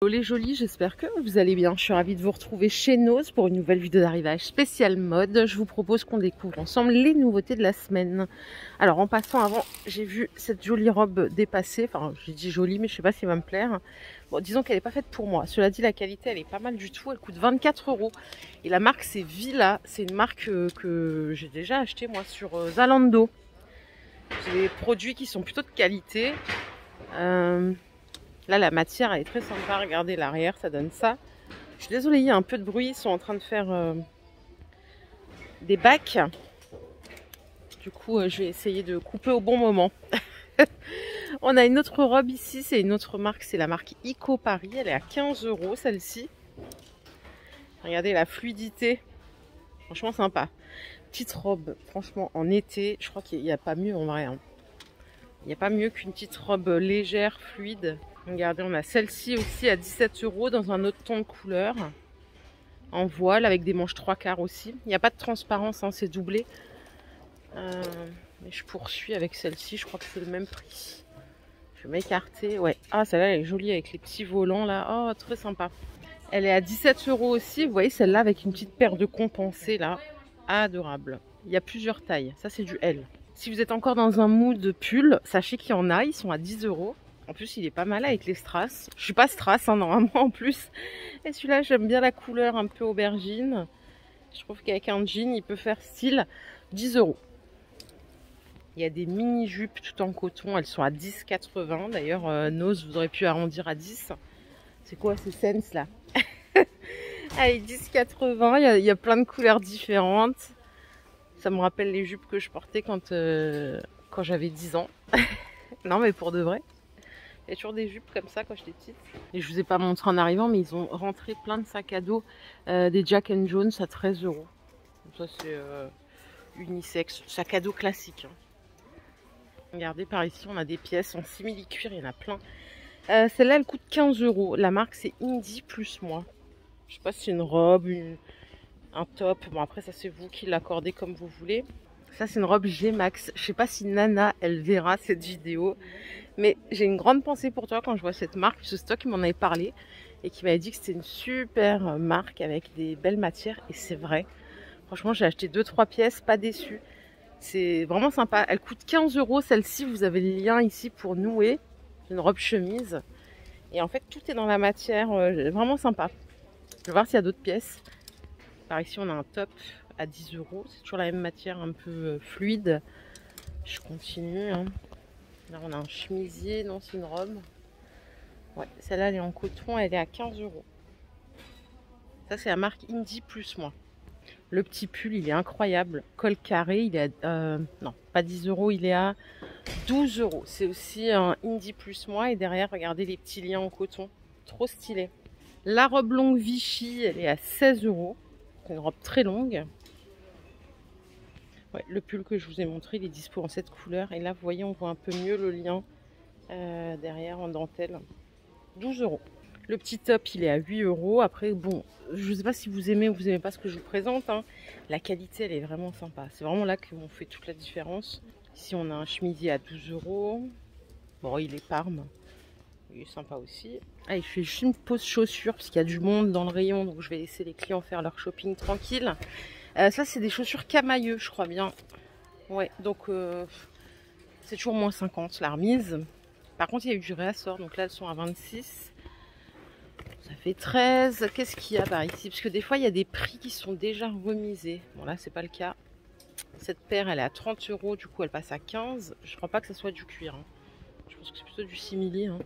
Les jolis, j'espère que vous allez bien. Je suis ravie de vous retrouver chez Nose pour une nouvelle vidéo d'arrivage spéciale mode. Je vous propose qu'on découvre ensemble les nouveautés de la semaine. Alors en passant avant, j'ai vu cette jolie robe dépasser. Enfin, j'ai dit jolie, mais je sais pas si elle va me plaire. Bon, disons qu'elle n'est pas faite pour moi. Cela dit, la qualité, elle est pas mal du tout. Elle coûte 24 €. Et la marque, c'est Villa. C'est une marque que j'ai déjà achetée moi sur Zalando. J'ai des produits qui sont plutôt de qualité. Là, la matière, elle est très sympa. Regardez l'arrière, ça donne ça. Je suis désolée, il y a un peu de bruit. Ils sont en train de faire des bacs. Du coup, je vais essayer de couper au bon moment. On a une autre robe ici. C'est une autre marque. C'est la marque Ico Paris. Elle est à 15 € celle-ci. Regardez la fluidité. Franchement, sympa. Petite robe, franchement, en été. Je crois qu'il n'y a pas mieux en vrai. Hein. Il n'y a pas mieux qu'une petite robe légère, fluide. Regardez, on a celle-ci aussi à 17 € dans un autre ton de couleur. En voile avec des manches 3/4 aussi. Il n'y a pas de transparence, hein, c'est doublé. Mais je poursuis avec celle-ci, je crois que c'est le même prix. Je vais m'écarter. Ouais. Ah, celle-là, elle est jolie avec les petits volants là. Oh, très sympa. Elle est à 17 € aussi. Vous voyez celle-là avec une petite paire de compensés là. Adorable. Il y a plusieurs tailles. Ça, c'est du L. Si vous êtes encore dans un mood pull, sachez qu'il y en a. Ils sont à 10 €. En plus, il est pas mal avec les strass. Je suis pas strass, hein, normalement, en plus. Et celui-là, j'aime bien la couleur un peu aubergine. Je trouve qu'avec un jean, il peut faire style 10 €. Il y a des mini-jupes tout en coton. Elles sont à 10,80 €. D'ailleurs, Nose voudrait pu arrondir à 10. C'est quoi ces Sense, là? Allez, 10,80 €. Il y a plein de couleurs différentes. Ça me rappelle les jupes que je portais quand j'avais 10 ans. Non, mais pour de vrai. Il y a toujours des jupes comme ça quand j'étais petite. Et je vous ai pas montré en arrivant, mais ils ont rentré plein de sacs à dos. Des Jack & Jones à 13 €. Ça, c'est unisexe. Sac à dos classique. Hein. Regardez, par ici, on a des pièces en simili-cuir. Il y en a plein. Celle-là, elle coûte 15 €. La marque, c'est Indie plus moi. Je sais pas si c'est une robe, un top. Bon, après, ça, c'est vous qui l'accordez comme vous voulez. Ça, c'est une robe G-Max. Je sais pas si Nana, elle verra cette vidéo. Mais j'ai une grande pensée pour toi quand je vois cette marque. C'est toi qui m'en avait parlé et qui m'avait dit que c'était une super marque avec des belles matières. Et c'est vrai. Franchement, j'ai acheté 2-3 pièces, pas déçue. C'est vraiment sympa. Elle coûte 15 € celle-ci. Vous avez le lien ici pour nouer. C'est une robe chemise. Et en fait, tout est dans la matière. Vraiment sympa. Je vais voir s'il y a d'autres pièces. Par ici, on a un top à 10 €. C'est toujours la même matière, un peu fluide. Je continue. Hein. Là, on a un chemisier. Non, c'est une robe. Ouais, celle-là, elle est en coton. Elle est à 15 €. Ça, c'est la marque Indie plus moi. Le petit pull, il est incroyable. Col carré, il est à... non, pas 10 €. Il est à 12 €. C'est aussi un Indie plus moi. Et derrière, regardez les petits liens en coton. Trop stylé. La robe longue Vichy, elle est à 16 €. C'est une robe très longue. Ouais, le pull que je vous ai montré, il est dispo en cette couleur. Et là, vous voyez, on voit un peu mieux le lien derrière en dentelle. 12 €. Le petit top, il est à 8 €. Après, bon, je ne sais pas si vous aimez ou vous n'aimez pas ce que je vous présente. Hein. La qualité, elle est vraiment sympa. C'est vraiment là qu'on fait toute la différence. Ici, on a un chemisier à 12 €. Bon, il est Parme. Il est sympa aussi. Allez, je fais juste une pause chaussures parce qu'il y a du monde dans le rayon. Donc, je vais laisser les clients faire leur shopping tranquille. Ça, c'est des chaussures camailleux, je crois bien. Ouais, donc c'est toujours moins 50 la remise. Par contre, il y a eu du réassort. Donc là, elles sont à 26. Ça fait 13. Qu'est-ce qu'il y a par ici? Parce que des fois, il y a des prix qui sont déjà remisés. Bon, là, c'est pas le cas. Cette paire, elle est à 30 €. Du coup, elle passe à 15. Je crois pas que ça soit du cuir. Hein. Je pense que c'est plutôt du simili. Hein.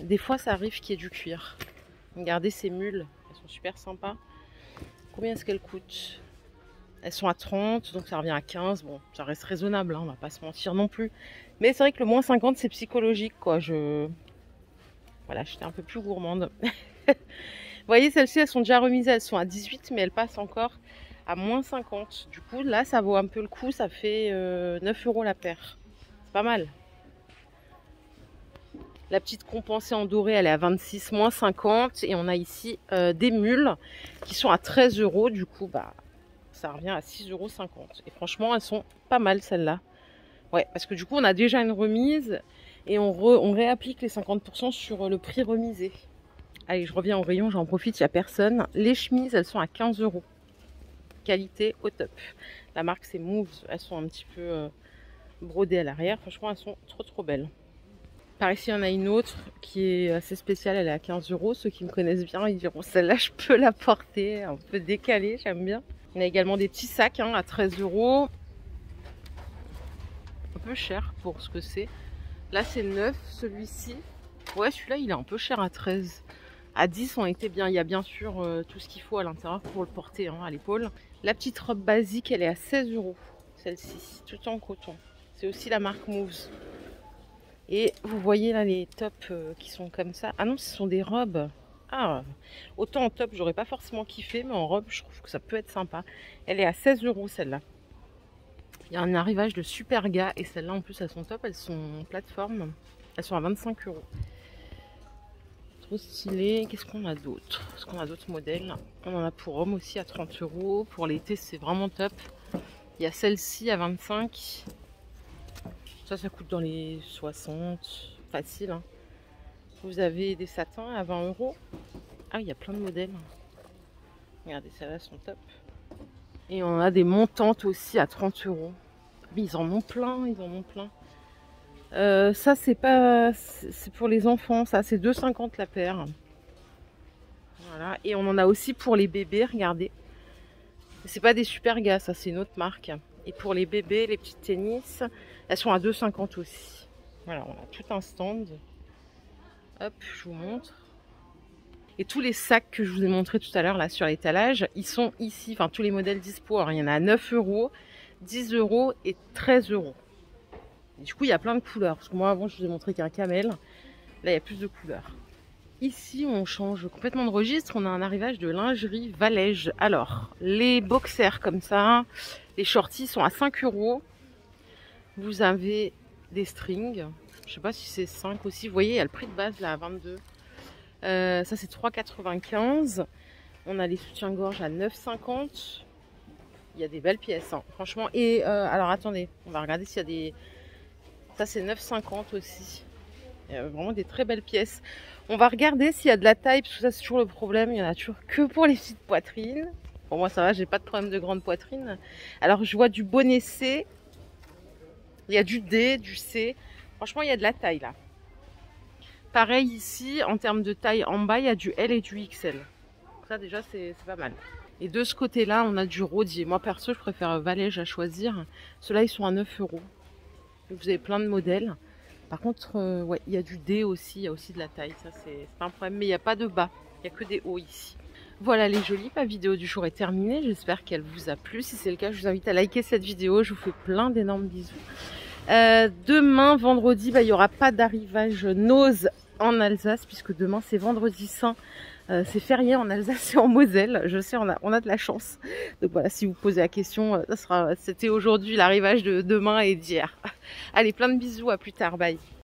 Des fois, ça arrive qu'il y ait du cuir. Regardez ces mules. Elles sont super sympas. Combien est-ce qu'elles coûtent? Elles sont à 30, donc ça revient à 15. Bon, ça reste raisonnable, hein, on va pas se mentir non plus. Mais c'est vrai que le moins 50, c'est psychologique, quoi. Voilà, j'étais un peu plus gourmande. Vous voyez, celles-ci, elles sont déjà remisées. Elles sont à 18, mais elles passent encore à moins 50. Du coup, là, ça vaut un peu le coup. Ça fait 9 € la paire. C'est pas mal. La petite compensée en doré, elle est à 26, moins 50. Et on a ici des mules qui sont à 13 €. Du coup, bah... ça revient à 6,50 €. Et franchement, elles sont pas mal celles-là. Ouais, parce que du coup, on a déjà une remise et on réapplique les 50% sur le prix remisé. Allez, je reviens au rayon, j'en profite, il n'y a personne. Les chemises, elles sont à 15 €. Qualité au top. La marque, c'est Moves. Elles sont un petit peu brodées à l'arrière. Franchement, elles sont trop belles. Par ici, il y en a une autre qui est assez spéciale. Elle est à 15 €. Ceux qui me connaissent bien, ils diront celle-là, je peux la porter. Un peu décalée, j'aime bien. Il y a également des petits sacs à 13 €. Un peu cher pour ce que c'est. Là, c'est neuf, celui-ci. Ouais, celui-là, il est un peu cher à 13. À 10, on était bien. Il y a bien sûr tout ce qu'il faut à l'intérieur pour le porter à l'épaule. La petite robe basique, elle est à 16 €. Celle-ci, tout en coton. C'est aussi la marque Moves. Et vous voyez là les tops qui sont comme ça. Ah non, ce sont des robes. Ah, autant en top, j'aurais pas forcément kiffé, mais en robe, je trouve que ça peut être sympa. Elle est à 16 € celle-là. Il y a un arrivage de super gars et celles-là en plus elles sont top, elles sont en plateforme. Elles sont à 25 €. Trop stylé. Qu'est-ce qu'on a d'autre? Est-ce qu'on a d'autres modèles? On en a pour hommes aussi à 30 €. Pour l'été, c'est vraiment top. Il y a celle-ci à 25. Ça coûte dans les 60. Facile. Hein. Vous avez des satins à 20 €. Ah, il y a plein de modèles. Regardez, celles-là sont top. Et on a des montantes aussi à 30 €. Mais ils en ont plein, ils en ont plein. Ça, c'est pas, c'est pour les enfants, ça, c'est 2,50 € la paire. Voilà, et on en a aussi pour les bébés, regardez. C'est pas des super gars, ça, c'est une autre marque. Et pour les bébés, les petites tennis, elles sont à 2,50 € aussi. Voilà, on a tout un stand. Hop, je vous montre. Et tous les sacs que je vous ai montré tout à l'heure là sur l'étalage, ils sont ici, enfin tous les modèles dispo. Alors, il y en a à 9 €, 10 € et 13 €. Et du coup, il y a plein de couleurs. Parce que moi, avant, je vous ai montré qu'un camel. Là, il y a plus de couleurs. Ici, on change complètement de registre. On a un arrivage de lingerie Valège. Alors, les boxers comme ça, les shorties sont à 5 €. Vous avez des strings. Je sais pas si c'est 5 aussi. Vous voyez, il y a le prix de base là à 22. Ça, c'est 3,95 €. On a les soutiens-gorge à 9,50 €. Il y a des belles pièces, hein, franchement. Et alors, attendez, on va regarder s'il y a des... Ça, c'est 9,50 € aussi. Il y a vraiment des très belles pièces. On va regarder s'il y a de la taille, parce que ça, c'est toujours le problème. Il y en a toujours que pour les petites poitrines. Pour moi, ça va, j'ai pas de problème de grande poitrine. Alors, je vois du bonnet C. Il y a du D, du C. Franchement, il y a de la taille, là. Pareil ici, en termes de taille en bas, il y a du L et du XL. Ça, déjà, c'est pas mal. Et de ce côté-là, on a du rodier. Moi, perso, je préfère Valège à choisir. Ceux-là, ils sont à 9 €. Vous avez plein de modèles. Par contre, ouais, il y a du D aussi, il y a aussi de la taille. Ça, c'est pas un problème. Mais il n'y a pas de bas. Il n'y a que des hauts ici. Voilà les jolies, ma vidéo du jour est terminée. J'espère qu'elle vous a plu. Si c'est le cas, je vous invite à liker cette vidéo. Je vous fais plein d'énormes bisous. Demain, vendredi, il n'y aura pas d'arrivage Nose en Alsace, puisque demain, c'est vendredi saint. C'est férié en Alsace et en Moselle. Je sais, on a de la chance. Donc voilà, si vous posez la question, c'était aujourd'hui l'arrivage de demain et d'hier. Allez, plein de bisous, à plus tard, bye.